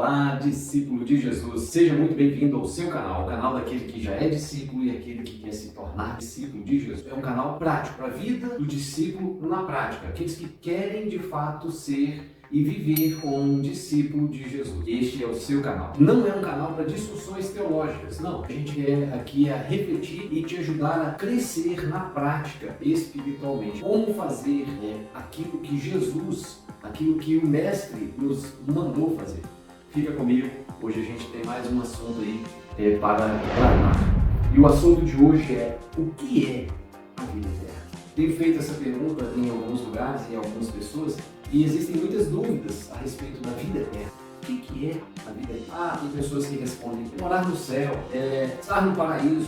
Olá, discípulo de Jesus, seja muito bem-vindo ao seu canal, o canal daquele que já é discípulo e aquele que quer se tornar discípulo de Jesus. É um canal prático para a vida do discípulo na prática, aqueles que querem de fato ser e viver como um discípulo de Jesus. Este é o seu canal. Não é um canal para discussões teológicas, não. A gente quer aqui refletir e te ajudar a crescer na prática espiritualmente. Como fazer aquilo que Jesus, aquilo que o Mestre nos mandou fazer. Fica comigo, hoje a gente tem mais um assunto aí para tratar. E o assunto de hoje é: o que é a vida eterna? Tenho feito essa pergunta em alguns lugares, em algumas pessoas, e existem muitas dúvidas a respeito da vida eterna. O que é a vida eterna? Tem pessoas que respondem: morar no céu, estar no paraíso,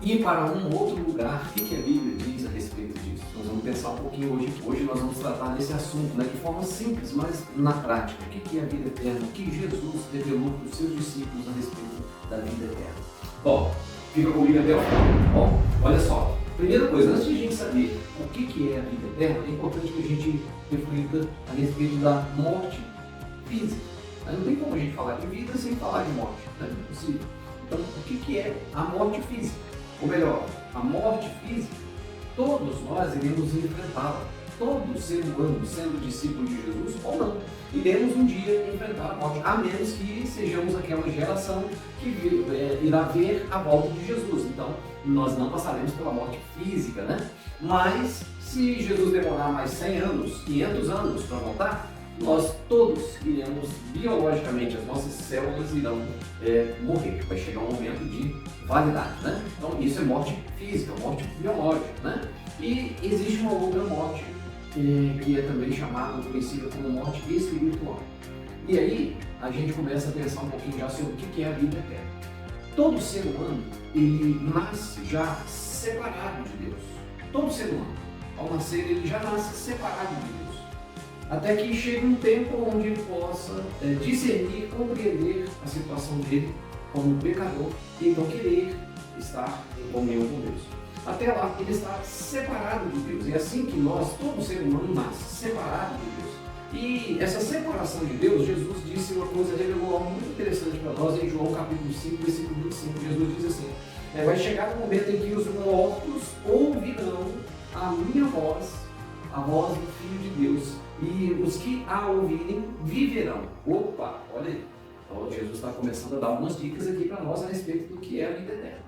ir para um outro lugar. O que a Bíblia diz a respeito disso? Nós vamos pensar um pouquinho hoje. Hoje nós vamos tratar desse assunto, de forma simples, mas na prática. O que é a vida eterna? O que Jesus revelou para os seus discípulos a respeito da vida eterna? Bom, fica comigo até o final. Bom, olha só. Primeira coisa, antes de a gente saber o que é a vida eterna, é importante que a gente reflita a respeito da morte física. Não tem como a gente falar de vida sem falar de morte, não é possível. Então, o que é a morte física? Ou melhor, a morte física, todos nós iremos enfrentá-la. Todo ser humano, sendo discípulo de Jesus ou não, iremos um dia enfrentar a morte, a menos que sejamos aquela geração que irá ver a volta de Jesus. Então, nós não passaremos pela morte física, né? Mas, se Jesus demorar mais 100 anos, 500 anos para voltar, nós todos iremos, biologicamente, as nossas células irão morrer. Vai chegar um momento de validade, né? Então, isso é morte física, morte biológica, né? E existe uma outra morte, que é também chamada, conhecida como morte espiritual. E aí, a gente começa a pensar um pouquinho já sobre o que é a vida eterna. Todo ser humano, ele nasce já separado de Deus. Todo ser humano, ao nascer, ele já nasce separado de Deus. Até que chegue um tempo onde ele possa discernir, compreender a situação dele como pecador e então querer estar em comunhão com Deus. Até lá, ele está separado de Deus. É assim que nós, todo ser humano, nasce separado de Deus. E essa separação de Deus, Jesus disse uma coisa, revelou algo muito interessante para nós em João capítulo 5, versículo 25. Jesus diz assim: vai chegar o momento em que os mortos ouvirão a minha voz, a voz do Filho de Deus, e os que a ouvirem viverão. Opa, olha aí. Então, Jesus está começando a dar algumas dicas aqui para nós a respeito do que é a vida eterna.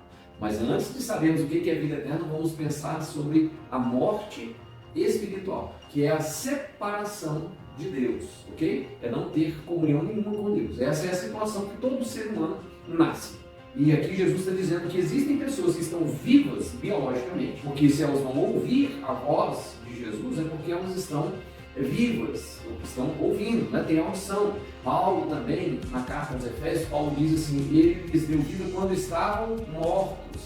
Mas antes de sabermos o que é a vida eterna, vamos pensar sobre a morte espiritual, que é a separação de Deus, ok? É não ter comunhão nenhuma com Deus. Essa é a situação que todo ser humano nasce. E aqui Jesus está dizendo que existem pessoas que estão vivas biologicamente, porque se elas vão ouvir a voz de Jesus, é porque elas estão vivas, estão ouvindo, né? Tem audição. Paulo também, na carta aos Efésios, Paulo diz assim: ele lhes deu vida quando estavam mortos.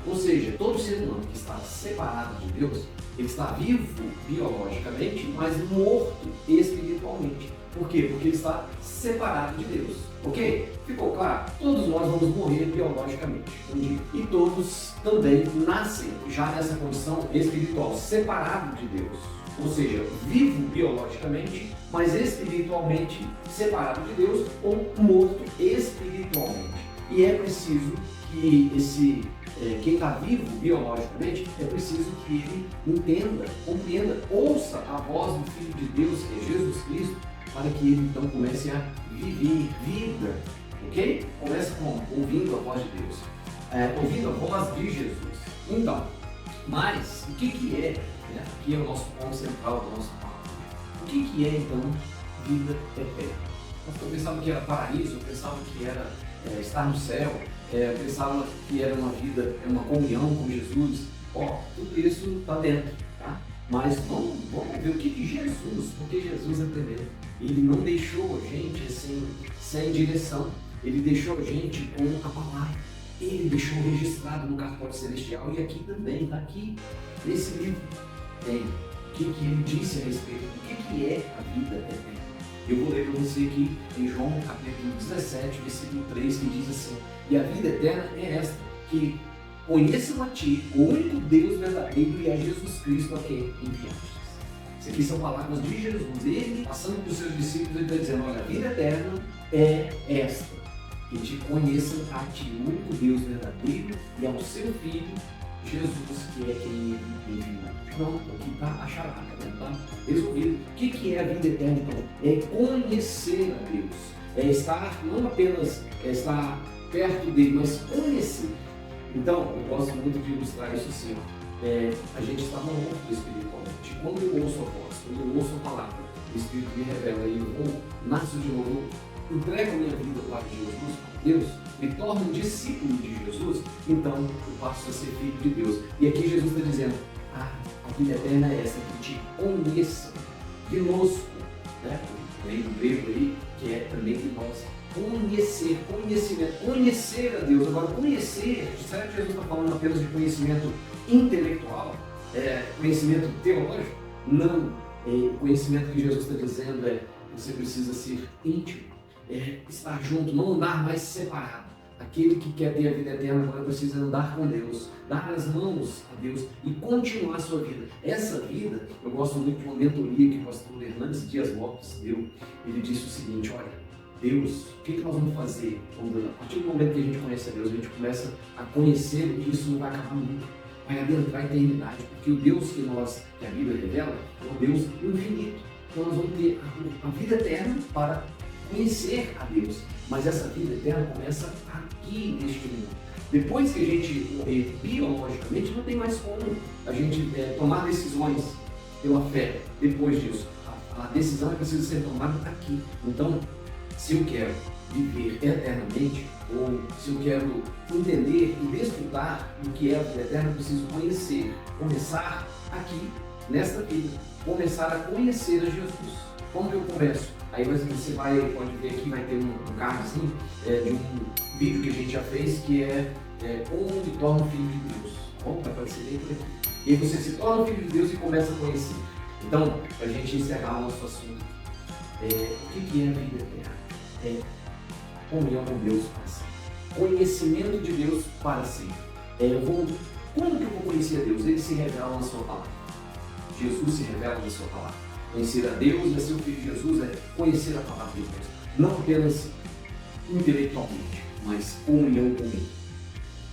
Ou seja, todo ser humano que está separado de Deus, ele está vivo biologicamente, mas morto espiritualmente. Por quê? Porque ele está separado de Deus. Ok? Ficou claro? Todos nós vamos morrer biologicamente um dia. E todos também nascem já nessa condição espiritual, separado de Deus. Ou seja, vivo biologicamente, mas espiritualmente separado de Deus ou morto espiritualmente. E é preciso que quem está vivo biologicamente, é preciso que ele entenda, compreenda, ouça a voz do Filho de Deus, que é Jesus Cristo, para que ele então comece a viver vida, ok? Começa ouvindo a voz de Deus, ouvindo a voz de Jesus. Então, mas o que é, aqui é o nosso ponto central da nossa palavra, o que é então vida eterna? Eu pensava que era paraíso, eu pensava que era estar no céu, eu pensava que era uma vida, uma comunhão com Jesus. Tudo isso está dentro, tá? Mas vamos ver o que Jesus, porque Jesus é primeiro. Ele não deixou a gente assim, sem direção. Ele deixou a gente com a palavra. Ele deixou registrado no cartório celestial, e aqui também, está aqui nesse livro, tem o que ele disse a respeito do que é a vida eterna. Eu vou ler para você aqui em João capítulo 17, versículo 3, que diz assim: e a vida eterna é esta, que conheçam a ti, o único Deus verdadeiro, e a Jesus Cristo a quem enviaste. Isso aqui são palavras de Jesus. Ele, passando para os seus discípulos, ele está dizendo: olha, a vida eterna é esta: que te conheçam a ti, o único Deus verdadeiro, e ao seu Filho, Jesus, que é quem ele enviou. Pronto, aqui está a charada, né? Tá resolvido. O que é a vida eterna, então? É conhecer a Deus. É estar, não apenas estar perto dele, mas conhecer. Então, eu gosto muito de ilustrar isso assim, ó. A gente está morto espiritualmente. Quando eu ouço a voz, quando eu ouço a palavra, o Espírito me revela e eu nasço de novo, entrego a minha vida para Jesus, Deus, me torno um discípulo de Jesus, então eu passo a ser filho de Deus. E aqui Jesus está dizendo: a vida eterna é essa, que te conheçam, conosco, né? Lei do grego aí, que é também de nós. Conhecer, conhecimento, conhecer a Deus. Agora, conhecer, será que Jesus está falando apenas de conhecimento intelectual? Conhecimento teológico? Não. O conhecimento que Jesus está dizendo é: você precisa ser íntimo, estar junto, não andar mais separado. Aquele que quer ter a vida eterna agora precisa andar com Deus, dar as mãos a Deus e continuar a sua vida. Essa vida, eu gosto muito de uma mentoria que o pastor Hernandes Dias Lopes deu. Ele disse o seguinte: olha, Deus, o que nós vamos fazer? A partir do momento que a gente conhece a Deus, a gente começa a conhecer, e isso não vai acabar nunca, vai adentrar a eternidade, porque o Deus que a Bíblia revela é um Deus infinito. Então nós vamos ter a vida eterna para conhecer a Deus, mas essa vida eterna começa aqui neste mundo. Depois que a gente morrer biologicamente, não tem mais como a gente tomar decisões pela fé. Depois disso, a decisão precisa ser tomada aqui. Então, se eu quero viver eternamente, ou se eu quero entender e desfrutar do que é a vida eterna, eu preciso conhecer, começar aqui, nesta vida, começar a conhecer a Jesus. Como que eu começo? Aí você pode ver aqui, vai ter um card assim, de um vídeo que a gente já fez, que é como me torno filho de Deus. Bom, vai aparecer bem por aqui. E aí você se torna filho de Deus e começa a conhecer. Então, para a gente encerrar o nosso assunto, o que é a vida eterna? É comunhão com Deus para sempre. Conhecimento de Deus para sempre. Como que eu vou conhecer a Deus? Ele se revela na sua palavra. Jesus se revela na sua palavra. Conhecer a Deus e a seu Filho Jesus é conhecer a palavra de Deus. Não apenas intelectualmente, mas comunhão com Ele.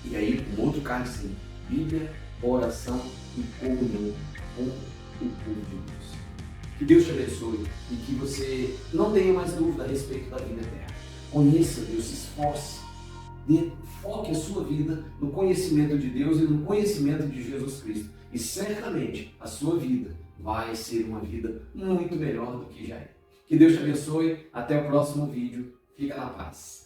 E aí, um outro card assim: Bíblia, oração e comunhão com o povo de Deus. Que Deus te abençoe e que você não tenha mais dúvida a respeito da vida eterna. Conheça Deus, se esforce, foque a sua vida no conhecimento de Deus e no conhecimento de Jesus Cristo. E certamente a sua vida vai ser uma vida muito melhor do que já é. Que Deus te abençoe. Até o próximo vídeo. Fica na paz.